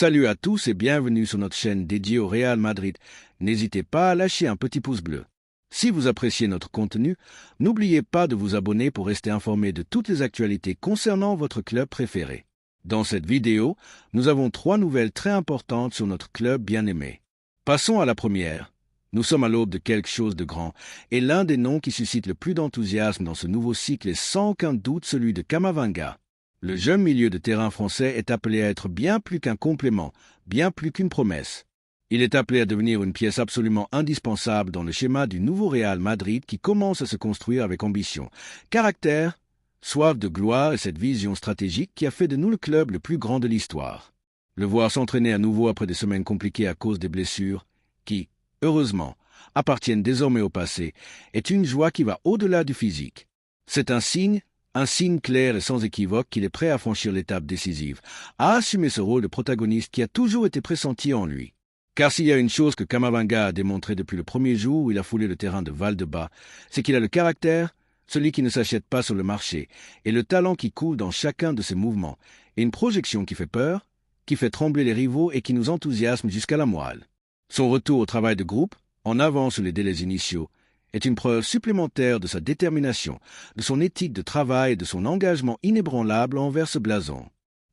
Salut à tous et bienvenue sur notre chaîne dédiée au Real Madrid. N'hésitez pas à lâcher un petit pouce bleu. Si vous appréciez notre contenu, n'oubliez pas de vous abonner pour rester informé de toutes les actualités concernant votre club préféré. Dans cette vidéo, nous avons 3 nouvelles très importantes sur notre club bien-aimé. Passons à la première. Nous sommes à l'aube de quelque chose de grand, et l'un des noms qui suscite le plus d'enthousiasme dans ce nouveau cycle est sans aucun doute celui de Camavinga. Le jeune milieu de terrain français est appelé à être bien plus qu'un complément, bien plus qu'une promesse. Il est appelé à devenir une pièce absolument indispensable dans le schéma du nouveau Real Madrid qui commence à se construire avec ambition, caractère, soif de gloire et cette vision stratégique qui a fait de nous le club le plus grand de l'histoire. Le voir s'entraîner à nouveau après des semaines compliquées à cause des blessures, qui, heureusement, appartiennent désormais au passé, est une joie qui va au-delà du physique. C'est un signe clair et sans équivoque qu'il est prêt à franchir l'étape décisive, à assumer ce rôle de protagoniste qui a toujours été pressenti en lui. Car s'il y a une chose que Camavinga a démontré depuis le premier jour où il a foulé le terrain de Valdebebas, c'est qu'il a le caractère, celui qui ne s'achète pas sur le marché, et le talent qui coule dans chacun de ses mouvements, et une projection qui fait peur, qui fait trembler les rivaux et qui nous enthousiasme jusqu'à la moelle. Son retour au travail de groupe, en avant sur les délais initiaux, est une preuve supplémentaire de sa détermination, de son éthique de travail et de son engagement inébranlable envers ce blason.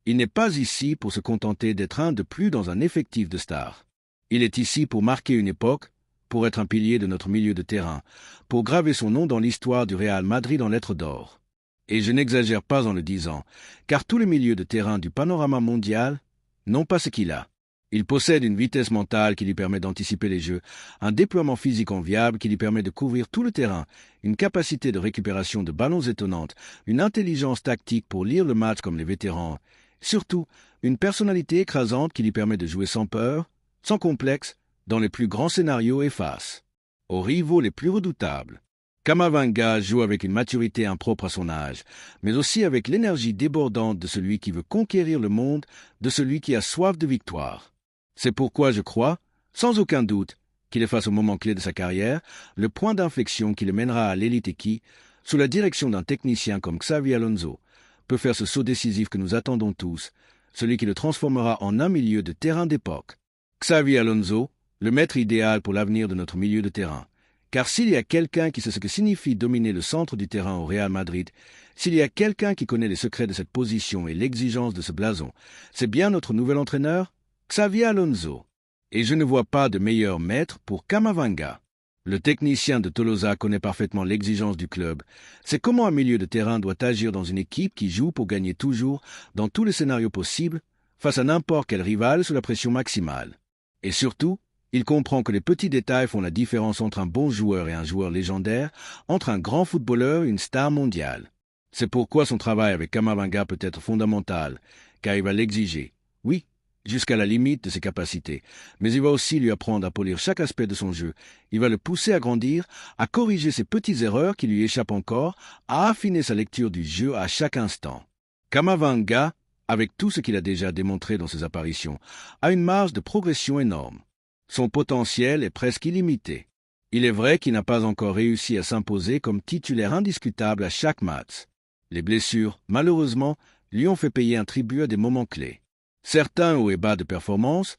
Il n'est pas ici pour se contenter d'être un de plus dans un effectif de stars. Il est ici pour marquer une époque, pour être un pilier de notre milieu de terrain, pour graver son nom dans l'histoire du Real Madrid en lettres d'or. Et je n'exagère pas en le disant, car tous les milieux de terrain du panorama mondial n'ont pas ce qu'il a. Il possède une vitesse mentale qui lui permet d'anticiper les jeux, un déploiement physique enviable qui lui permet de couvrir tout le terrain, une capacité de récupération de ballons étonnante, une intelligence tactique pour lire le match comme les vétérans, surtout une personnalité écrasante qui lui permet de jouer sans peur, sans complexe, dans les plus grands scénarios et face aux rivaux les plus redoutables. Camavinga joue avec une maturité impropre à son âge, mais aussi avec l'énergie débordante de celui qui veut conquérir le monde, de celui qui a soif de victoire. C'est pourquoi je crois, sans aucun doute, qu'il est face au moment clé de sa carrière, le point d'inflexion qui le mènera à l'élite et qui, sous la direction d'un technicien comme Xavi Alonso, peut faire ce saut décisif que nous attendons tous, celui qui le transformera en un milieu de terrain d'époque. Xavi Alonso, le maître idéal pour l'avenir de notre milieu de terrain. Car s'il y a quelqu'un qui sait ce que signifie dominer le centre du terrain au Real Madrid, s'il y a quelqu'un qui connaît les secrets de cette position et l'exigence de ce blason, c'est bien notre nouvel entraîneur, Xavi Alonso. Et je ne vois pas de meilleur maître pour Camavinga. Le technicien de Tolosa connaît parfaitement l'exigence du club. C'est comment un milieu de terrain doit agir dans une équipe qui joue pour gagner toujours, dans tous les scénarios possibles, face à n'importe quel rival sous la pression maximale. Et surtout, il comprend que les petits détails font la différence entre un bon joueur et un joueur légendaire, entre un grand footballeur et une star mondiale. C'est pourquoi son travail avec Camavinga peut être fondamental, car il va l'exiger, oui, jusqu'à la limite de ses capacités, mais il va aussi lui apprendre à polir chaque aspect de son jeu. Il va le pousser à grandir, à corriger ses petites erreurs qui lui échappent encore, à affiner sa lecture du jeu à chaque instant. Camavinga, avec tout ce qu'il a déjà démontré dans ses apparitions, a une marge de progression énorme. Son potentiel est presque illimité. Il est vrai qu'il n'a pas encore réussi à s'imposer comme titulaire indiscutable à chaque match. Les blessures, malheureusement, lui ont fait payer un tribut à des moments clés. Certains hauts et bas de performance,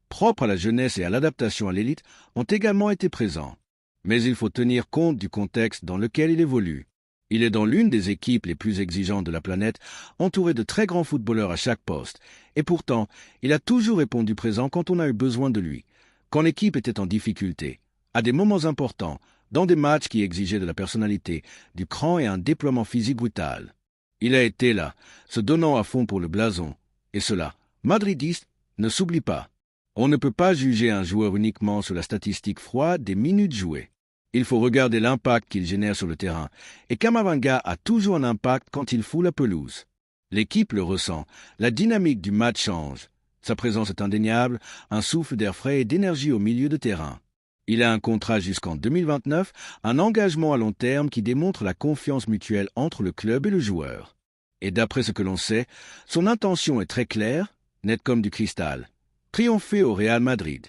propres à la jeunesse et à l'adaptation à l'élite, ont également été présents. Mais il faut tenir compte du contexte dans lequel il évolue. Il est dans l'une des équipes les plus exigeantes de la planète, entouré de très grands footballeurs à chaque poste, et pourtant, il a toujours répondu présent quand on a eu besoin de lui, quand l'équipe était en difficulté, à des moments importants, dans des matchs qui exigeaient de la personnalité, du cran et un déploiement physique brutal. Il a été là, se donnant à fond pour le blason, et cela, madridiste, ne s'oublie pas. On ne peut pas juger un joueur uniquement sur la statistique froide des minutes jouées. Il faut regarder l'impact qu'il génère sur le terrain, et Camavinga a toujours un impact quand il foule la pelouse. L'équipe le ressent, la dynamique du match change. Sa présence est indéniable, un souffle d'air frais et d'énergie au milieu de terrain. Il a un contrat jusqu'en 2029, un engagement à long terme qui démontre la confiance mutuelle entre le club et le joueur. Et d'après ce que l'on sait, son intention est très claire, nette comme du cristal. Triompher au Real Madrid.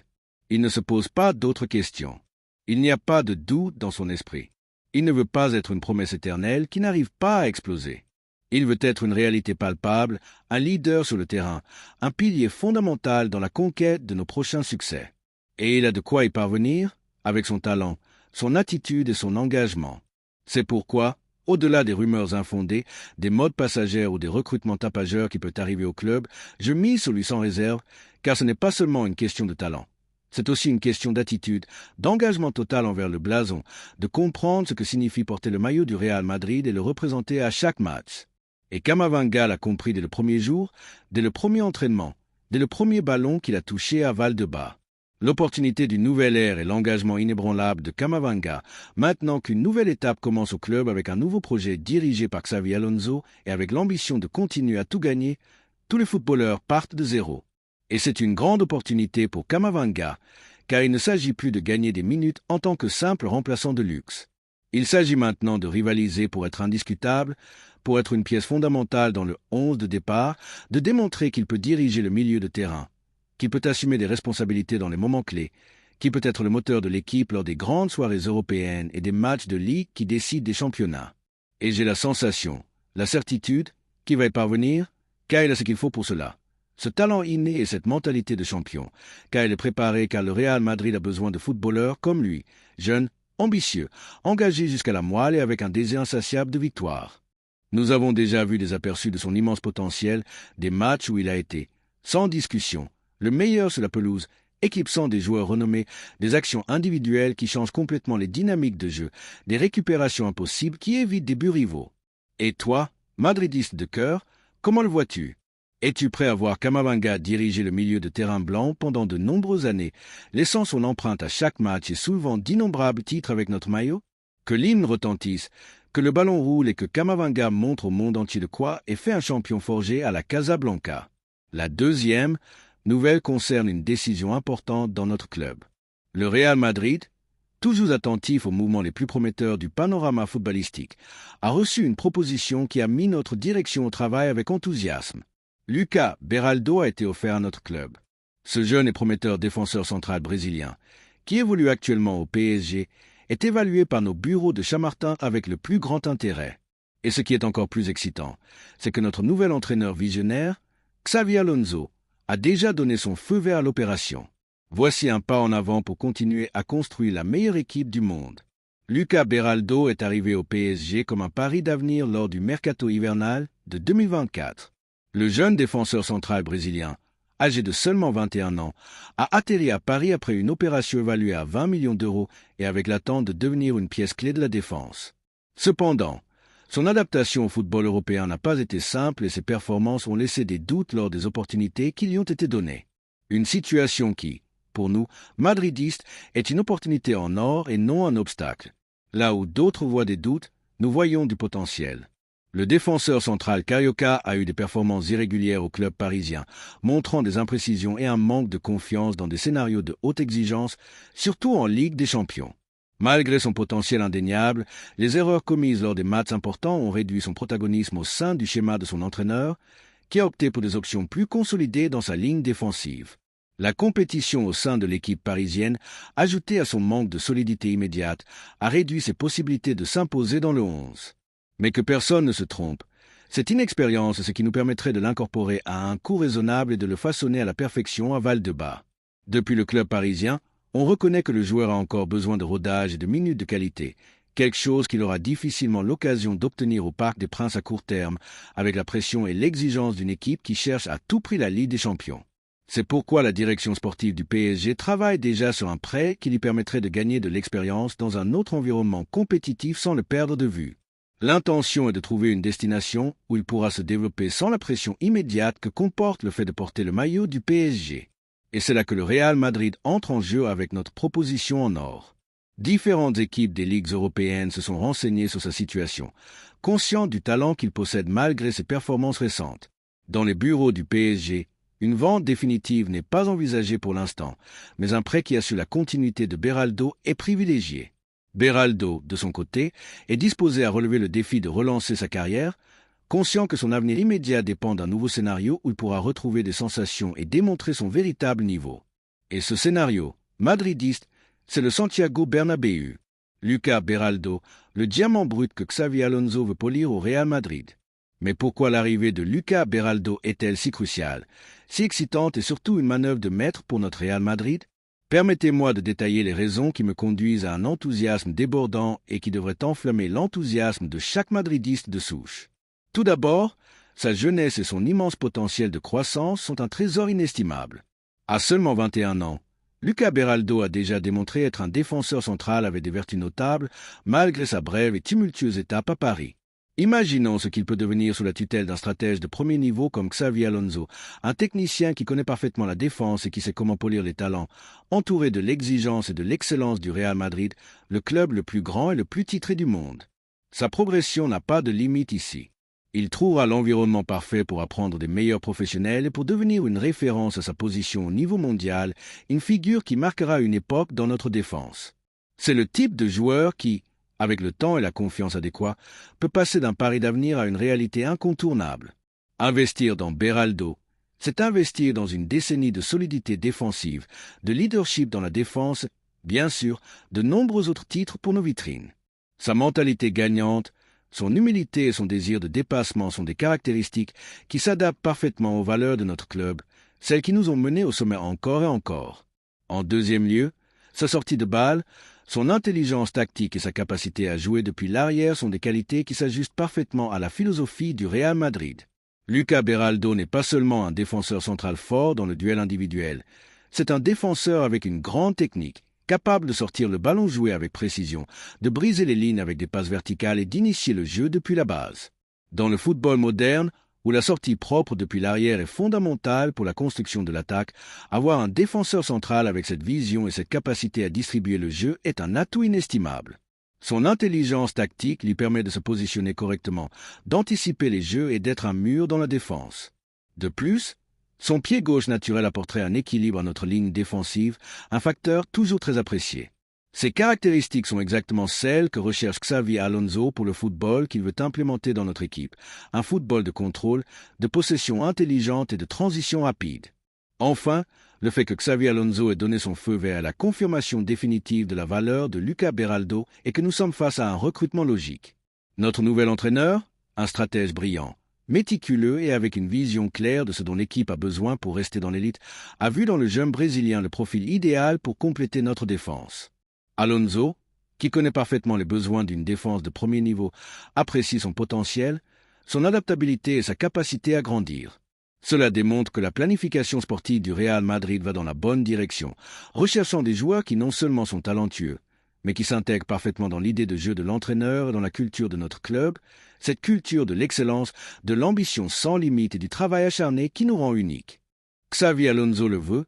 Il ne se pose pas d'autres questions. Il n'y a pas de doute dans son esprit. Il ne veut pas être une promesse éternelle qui n'arrive pas à exploser. Il veut être une réalité palpable, un leader sur le terrain, un pilier fondamental dans la conquête de nos prochains succès. Et il a de quoi y parvenir avec son talent, son attitude et son engagement. C'est pourquoi, au-delà des rumeurs infondées, des modes passagères ou des recrutements tapageurs qui peuvent arriver au club, je mise sur lui sans réserve, car ce n'est pas seulement une question de talent. C'est aussi une question d'attitude, d'engagement total envers le blason, de comprendre ce que signifie porter le maillot du Real Madrid et le représenter à chaque match. Et Camavinga l'a compris dès le premier jour, dès le premier entraînement, dès le premier ballon qu'il a touché à Valdebebas. L'opportunité d'une nouvelle ère et l'engagement inébranlable de Camavinga, maintenant qu'une nouvelle étape commence au club avec un nouveau projet dirigé par Xavi Alonso et avec l'ambition de continuer à tout gagner, tous les footballeurs partent de zéro. Et c'est une grande opportunité pour Camavinga, car il ne s'agit plus de gagner des minutes en tant que simple remplaçant de luxe. Il s'agit maintenant de rivaliser pour être indiscutable, pour être une pièce fondamentale dans le 11 de départ, de démontrer qu'il peut diriger le milieu de terrain, qu'il peut assumer des responsabilités dans les moments clés, qu'il peut être le moteur de l'équipe lors des grandes soirées européennes et des matchs de ligue qui décident des championnats. Et j'ai la sensation, la certitude, qu'il va y parvenir, car il a ce qu'il faut pour cela. Ce talent inné et cette mentalité de champion, car il est préparé, car le Real Madrid a besoin de footballeurs comme lui, jeunes, ambitieux, engagés jusqu'à la moelle et avec un désir insatiable de victoire. Nous avons déjà vu des aperçus de son immense potentiel, des matchs où il a été, sans discussion, le meilleur sur la pelouse, éclipsant des joueurs renommés, des actions individuelles qui changent complètement les dynamiques de jeu, des récupérations impossibles qui évitent des buts rivaux. Et toi, madridiste de cœur, comment le vois-tu? Es-tu prêt à voir Camavinga diriger le milieu de terrain blanc pendant de nombreuses années, laissant son empreinte à chaque match et soulevant d'innombrables titres avec notre maillot? Que l'hymne retentisse, que le ballon roule et que Camavinga montre au monde entier de quoi est fait un champion forgé à la Casablanca. La deuxième nouvelle concerne une décision importante dans notre club. Le Real Madrid, toujours attentif aux mouvements les plus prometteurs du panorama footballistique, a reçu une proposition qui a mis notre direction au travail avec enthousiasme. Lucas Beraldo a été offert à notre club. Ce jeune et prometteur défenseur central brésilien, qui évolue actuellement au PSG, est évalué par nos bureaux de Chamartin avec le plus grand intérêt. Et ce qui est encore plus excitant, c'est que notre nouvel entraîneur visionnaire, Xavi Alonso, a déjà donné son feu vert à l'opération. Voici un pas en avant pour continuer à construire la meilleure équipe du monde. Lucas Beraldo est arrivé au PSG comme un pari d'avenir lors du mercato hivernal de 2024. Le jeune défenseur central brésilien, âgé de seulement 21 ans, a atterri à Paris après une opération évaluée à 20 millions d'euros et avec l'attente de devenir une pièce clé de la défense. Cependant, son adaptation au football européen n'a pas été simple et ses performances ont laissé des doutes lors des opportunités qui lui ont été données. Une situation qui, pour nous, madridistes, est une opportunité en or et non un obstacle. Là où d'autres voient des doutes, nous voyons du potentiel. Le défenseur central Carioca a eu des performances irrégulières au club parisien, montrant des imprécisions et un manque de confiance dans des scénarios de haute exigence, surtout en Ligue des Champions. Malgré son potentiel indéniable, les erreurs commises lors des matchs importants ont réduit son protagonisme au sein du schéma de son entraîneur, qui a opté pour des options plus consolidées dans sa ligne défensive. La compétition au sein de l'équipe parisienne, ajoutée à son manque de solidité immédiate, a réduit ses possibilités de s'imposer dans le 11. Mais que personne ne se trompe, cette inexpérience est ce qui nous permettrait de l'incorporer à un coût raisonnable et de le façonner à la perfection à Valdebebas. Depuis le club parisien, on reconnaît que le joueur a encore besoin de rodage et de minutes de qualité, quelque chose qu'il aura difficilement l'occasion d'obtenir au Parc des Princes à court terme, avec la pression et l'exigence d'une équipe qui cherche à tout prix la Ligue des Champions. C'est pourquoi la direction sportive du PSG travaille déjà sur un prêt qui lui permettrait de gagner de l'expérience dans un autre environnement compétitif sans le perdre de vue. L'intention est de trouver une destination où il pourra se développer sans la pression immédiate que comporte le fait de porter le maillot du PSG. Et c'est là que le Real Madrid entre en jeu avec notre proposition en or. Différentes équipes des ligues européennes se sont renseignées sur sa situation, conscientes du talent qu'il possède malgré ses performances récentes. Dans les bureaux du PSG, une vente définitive n'est pas envisagée pour l'instant, mais un prêt qui assure la continuité de Beraldo est privilégié. Beraldo, de son côté, est disposé à relever le défi de relancer sa carrière, conscient que son avenir immédiat dépend d'un nouveau scénario où il pourra retrouver des sensations et démontrer son véritable niveau. Et ce scénario, madridiste, c'est le Santiago Bernabéu. Lucas Beraldo, le diamant brut que Xavi Alonso veut polir au Real Madrid. Mais pourquoi l'arrivée de Lucas Beraldo est-elle si cruciale, si excitante et surtout une manœuvre de maître pour notre Real Madrid? Permettez-moi de détailler les raisons qui me conduisent à un enthousiasme débordant et qui devrait enflammer l'enthousiasme de chaque madridiste de souche. Tout d'abord, sa jeunesse et son immense potentiel de croissance sont un trésor inestimable. À seulement 21 ans, Lucas Beraldo a déjà démontré être un défenseur central avec des vertus notables, malgré sa brève et tumultueuse étape à Paris. Imaginons ce qu'il peut devenir sous la tutelle d'un stratège de premier niveau comme Xavi Alonso, un technicien qui connaît parfaitement la défense et qui sait comment polir les talents, entouré de l'exigence et de l'excellence du Real Madrid, le club le plus grand et le plus titré du monde. Sa progression n'a pas de limite ici. Il trouvera l'environnement parfait pour apprendre des meilleurs professionnels et pour devenir une référence à sa position au niveau mondial, une figure qui marquera une époque dans notre défense. C'est le type de joueur qui, avec le temps et la confiance adéquate, peut passer d'un pari d'avenir à une réalité incontournable. Investir dans Beraldo, c'est investir dans une décennie de solidité défensive, de leadership dans la défense, bien sûr, de nombreux autres titres pour nos vitrines. Sa mentalité gagnante, son humilité et son désir de dépassement sont des caractéristiques qui s'adaptent parfaitement aux valeurs de notre club, celles qui nous ont menés au sommet encore et encore. En deuxième lieu, sa sortie de balle, son intelligence tactique et sa capacité à jouer depuis l'arrière sont des qualités qui s'ajustent parfaitement à la philosophie du Real Madrid. Lucas Beraldo n'est pas seulement un défenseur central fort dans le duel individuel, c'est un défenseur avec une grande technique, capable de sortir le ballon joué avec précision, de briser les lignes avec des passes verticales et d'initier le jeu depuis la base. Dans le football moderne, où la sortie propre depuis l'arrière est fondamentale pour la construction de l'attaque, avoir un défenseur central avec cette vision et cette capacité à distribuer le jeu est un atout inestimable. Son intelligence tactique lui permet de se positionner correctement, d'anticiper les jeux et d'être un mur dans la défense. De plus, son pied gauche naturel apporterait un équilibre à notre ligne défensive, un facteur toujours très apprécié. Ces caractéristiques sont exactement celles que recherche Xavi Alonso pour le football qu'il veut implémenter dans notre équipe, un football de contrôle, de possession intelligente et de transition rapide. Enfin, le fait que Xavi Alonso ait donné son feu vert à la confirmation définitive de la valeur de Lucas Beraldo et que nous sommes face à un recrutement logique. Notre nouvel entraîneur, un stratège brillant, méticuleux et avec une vision claire de ce dont l'équipe a besoin pour rester dans l'élite, a vu dans le jeune Brésilien le profil idéal pour compléter notre défense. Alonso, qui connaît parfaitement les besoins d'une défense de premier niveau, apprécie son potentiel, son adaptabilité et sa capacité à grandir. Cela démontre que la planification sportive du Real Madrid va dans la bonne direction, recherchant des joueurs qui non seulement sont talentueux, mais qui s'intègrent parfaitement dans l'idée de jeu de l'entraîneur et dans la culture de notre club, cette culture de l'excellence, de l'ambition sans limite et du travail acharné qui nous rend uniques. Xavi Alonso le veut,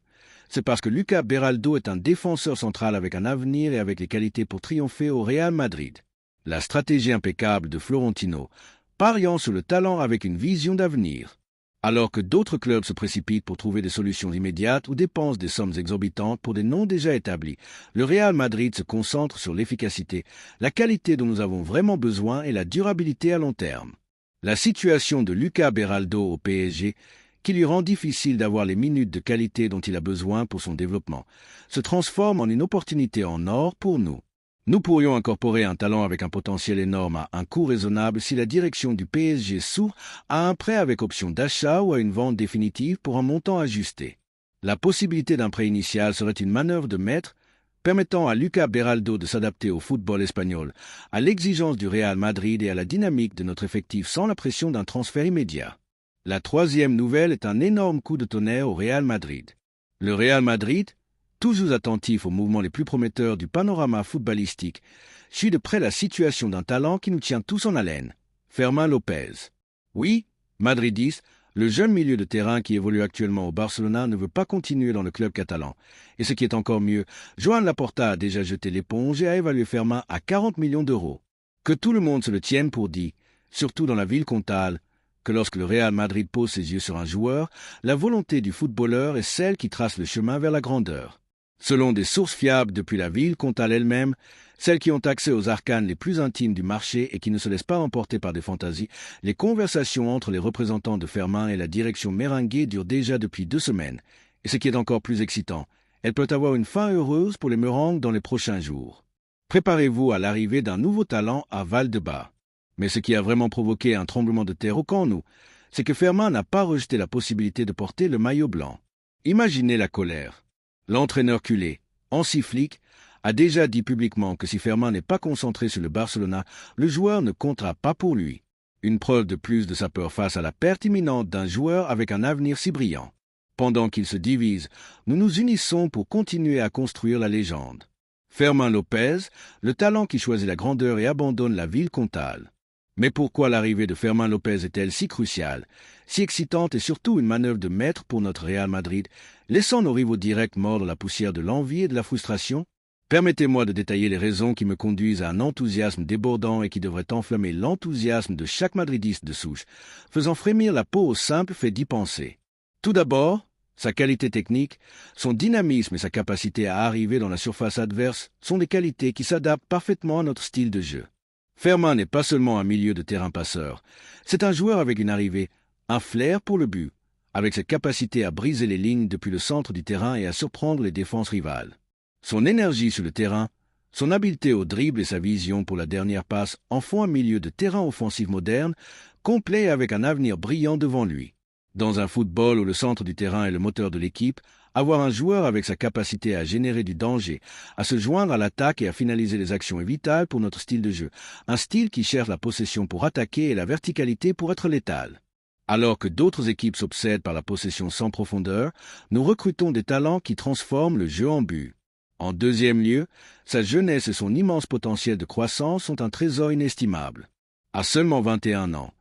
c'est parce que Lucas Beraldo est un défenseur central avec un avenir et avec les qualités pour triompher au Real Madrid. La stratégie impeccable de Florentino, pariant sur le talent avec une vision d'avenir. Alors que d'autres clubs se précipitent pour trouver des solutions immédiates ou dépensent des sommes exorbitantes pour des noms déjà établis, le Real Madrid se concentre sur l'efficacité, la qualité dont nous avons vraiment besoin et la durabilité à long terme. La situation de Lucas Beraldo au PSG, qui lui rend difficile d'avoir les minutes de qualité dont il a besoin pour son développement, se transforme en une opportunité en or pour nous. Nous pourrions incorporer un talent avec un potentiel énorme à un coût raisonnable si la direction du PSG s'ouvre à un prêt avec option d'achat ou à une vente définitive pour un montant ajusté. La possibilité d'un prêt initial serait une manœuvre de maître permettant à Lucas Beraldo de s'adapter au football espagnol, à l'exigence du Real Madrid et à la dynamique de notre effectif sans la pression d'un transfert immédiat. La troisième nouvelle est un énorme coup de tonnerre au Real Madrid. Le Real Madrid, toujours attentif aux mouvements les plus prometteurs du panorama footballistique, suit de près la situation d'un talent qui nous tient tous en haleine, Fermín López. Oui, madridiste, le jeune milieu de terrain qui évolue actuellement au Barcelona ne veut pas continuer dans le club catalan. Et ce qui est encore mieux, Joan Laporta a déjà jeté l'éponge et a évalué Fermín à 40 millions d'euros. Que tout le monde se le tienne pour dit, surtout dans la ville comtale, que lorsque le Real Madrid pose ses yeux sur un joueur, la volonté du footballeur est celle qui trace le chemin vers la grandeur. Selon des sources fiables depuis la ville comtale elle-même, celles qui ont accès aux arcanes les plus intimes du marché et qui ne se laissent pas emporter par des fantaisies, les conversations entre les représentants de Fermín et la direction merengue durent déjà depuis 2 semaines. Et ce qui est encore plus excitant, elle peut avoir une fin heureuse pour les Merengues dans les prochains jours. Préparez-vous à l'arrivée d'un nouveau talent à Valdebebas. Mais ce qui a vraiment provoqué un tremblement de terre au camp Nou, c'est que Fermin n'a pas rejeté la possibilité de porter le maillot blanc. Imaginez la colère. L'entraîneur culé, Hansi Flick, a déjà dit publiquement que si Fermin n'est pas concentré sur le Barcelona, le joueur ne comptera pas pour lui. Une preuve de plus de sa peur face à la perte imminente d'un joueur avec un avenir si brillant. Pendant qu'ils se divisent, nous nous unissons pour continuer à construire la légende. Fermin Lopez, le talent qui choisit la grandeur et abandonne la ville comtale. Mais pourquoi l'arrivée de Fermin Lopez est-elle si cruciale, si excitante et surtout une manœuvre de maître pour notre Real Madrid, laissant nos rivaux directs mordre la poussière de l'envie et de la frustration? Permettez-moi de détailler les raisons qui me conduisent à un enthousiasme débordant et qui devrait enflammer l'enthousiasme de chaque madridiste de souche, faisant frémir la peau au simple fait d'y penser. Tout d'abord, sa qualité technique, son dynamisme et sa capacité à arriver dans la surface adverse sont des qualités qui s'adaptent parfaitement à notre style de jeu. Fermin n'est pas seulement un milieu de terrain passeur, c'est un joueur avec une arrivée, un flair pour le but, avec cette capacité à briser les lignes depuis le centre du terrain et à surprendre les défenses rivales. Son énergie sur le terrain, son habileté au dribble et sa vision pour la dernière passe en font un milieu de terrain offensif moderne, complet et avec un avenir brillant devant lui. Dans un football où le centre du terrain est le moteur de l'équipe, avoir un joueur avec sa capacité à générer du danger, à se joindre à l'attaque et à finaliser les actions est vital pour notre style de jeu, un style qui cherche la possession pour attaquer et la verticalité pour être létal. Alors que d'autres équipes s'obsèdent par la possession sans profondeur, nous recrutons des talents qui transforment le jeu en but. En deuxième lieu, sa jeunesse et son immense potentiel de croissance sont un trésor inestimable. À seulement 21 ans,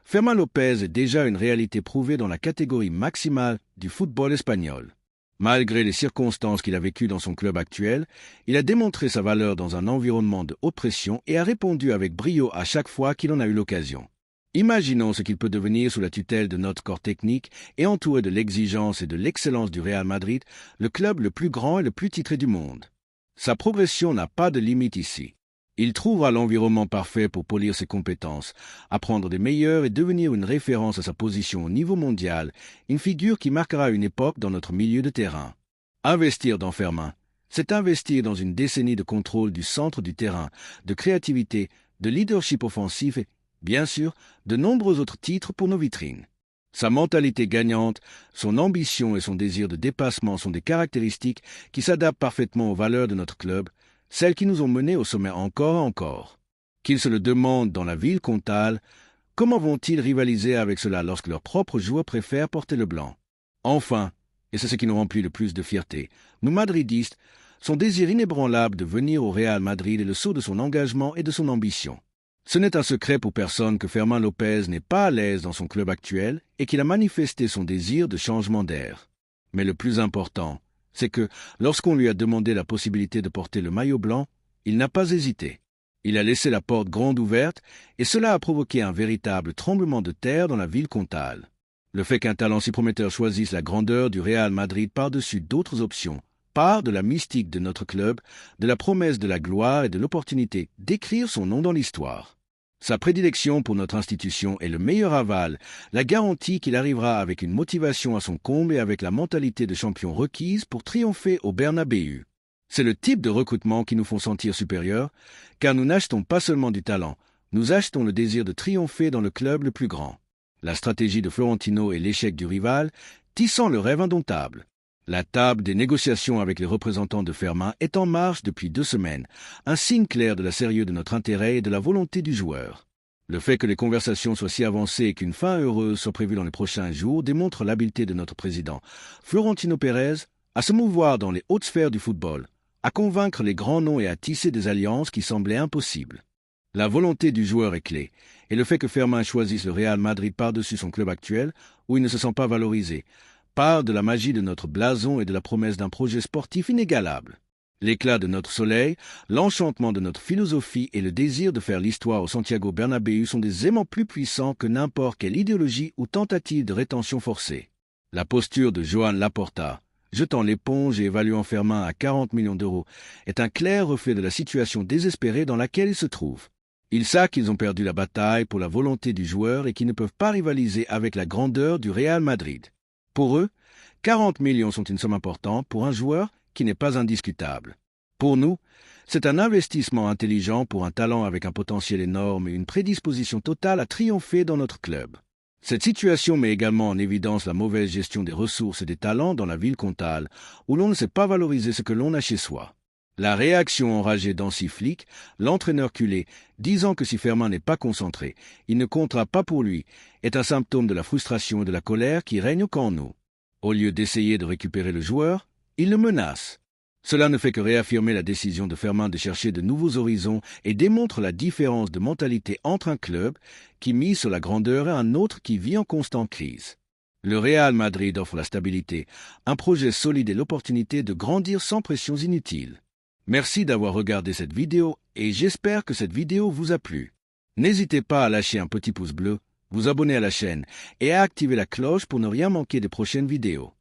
Fermin Lopez est déjà une réalité prouvée dans la catégorie maximale du football espagnol. Malgré les circonstances qu'il a vécues dans son club actuel, il a démontré sa valeur dans un environnement de haute pression et a répondu avec brio à chaque fois qu'il en a eu l'occasion. Imaginons ce qu'il peut devenir sous la tutelle de notre corps technique et entouré de l'exigence et de l'excellence du Real Madrid, le club le plus grand et le plus titré du monde. Sa progression n'a pas de limite ici. Il trouvera l'environnement parfait pour polir ses compétences, apprendre des meilleurs et devenir une référence à sa position au niveau mondial, une figure qui marquera une époque dans notre milieu de terrain. Investir dans Fermin, c'est investir dans une décennie de contrôle du centre du terrain, de créativité, de leadership offensif et, bien sûr, de nombreux autres titres pour nos vitrines. Sa mentalité gagnante, son ambition et son désir de dépassement sont des caractéristiques qui s'adaptent parfaitement aux valeurs de notre club, celles qui nous ont menés au sommet encore et encore. Qu'ils se le demandent dans la ville comtale, comment vont-ils rivaliser avec cela lorsque leurs propres joueurs préfèrent porter le blanc? Enfin, et c'est ce qui nous remplit le plus de fierté, nous madridistes, son désir inébranlable de venir au Real Madrid est le sceau de son engagement et de son ambition. Ce n'est un secret pour personne que Fermin Lopez n'est pas à l'aise dans son club actuel et qu'il a manifesté son désir de changement d'air. Mais le plus important, c'est que, lorsqu'on lui a demandé la possibilité de porter le maillot blanc, il n'a pas hésité. Il a laissé la porte grande ouverte et cela a provoqué un véritable tremblement de terre dans la ville comtale. Le fait qu'un talent si prometteur choisisse la grandeur du Real Madrid par-dessus d'autres options part de la mystique de notre club, de la promesse de la gloire et de l'opportunité d'écrire son nom dans l'histoire. Sa prédilection pour notre institution est le meilleur aval, la garantie qu'il arrivera avec une motivation à son comble et avec la mentalité de champion requise pour triompher au Bernabéu. C'est le type de recrutement qui nous font sentir supérieurs, car nous n'achetons pas seulement du talent, nous achetons le désir de triompher dans le club le plus grand. La stratégie de Florentino et l'échec du rival, tissant le rêve indomptable. La table des négociations avec les représentants de Fermin est en marche depuis 2 semaines, un signe clair de la sérieux de notre intérêt et de la volonté du joueur. Le fait que les conversations soient si avancées et qu'une fin heureuse soit prévue dans les prochains jours démontre l'habileté de notre président, Florentino Pérez, à se mouvoir dans les hautes sphères du football, à convaincre les grands noms et à tisser des alliances qui semblaient impossibles. La volonté du joueur est clé, et le fait que Fermin choisisse le Real Madrid par-dessus son club actuel, où il ne se sent pas valorisé, part de la magie de notre blason et de la promesse d'un projet sportif inégalable. L'éclat de notre soleil, l'enchantement de notre philosophie et le désir de faire l'histoire au Santiago Bernabéu sont des aimants plus puissants que n'importe quelle idéologie ou tentative de rétention forcée. La posture de Joan Laporta, jetant l'éponge et évaluant Fermin à 40 millions d'euros, est un clair reflet de la situation désespérée dans laquelle il se trouve. Ils savent qu'ils ont perdu la bataille pour la volonté du joueur et qu'ils ne peuvent pas rivaliser avec la grandeur du Real Madrid. Pour eux, 40 millions sont une somme importante pour un joueur qui n'est pas indiscutable. Pour nous, c'est un investissement intelligent pour un talent avec un potentiel énorme et une prédisposition totale à triompher dans notre club. Cette situation met également en évidence la mauvaise gestion des ressources et des talents dans la ville comtale, où l'on ne sait pas valoriser ce que l'on a chez soi. La réaction enragée d'Hansi Flick, l'entraîneur culé, disant que si Fermin n'est pas concentré, il ne comptera pas pour lui, est un symptôme de la frustration et de la colère qui règnent au camp nous. Au lieu d'essayer de récupérer le joueur, il le menace. Cela ne fait que réaffirmer la décision de Fermin de chercher de nouveaux horizons et démontre la différence de mentalité entre un club qui mise sur la grandeur et un autre qui vit en constante crise. Le Real Madrid offre la stabilité, un projet solide et l'opportunité de grandir sans pressions inutiles. Merci d'avoir regardé cette vidéo et j'espère que cette vidéo vous a plu. N'hésitez pas à lâcher un petit pouce bleu, vous abonner à la chaîne et à activer la cloche pour ne rien manquer des prochaines vidéos.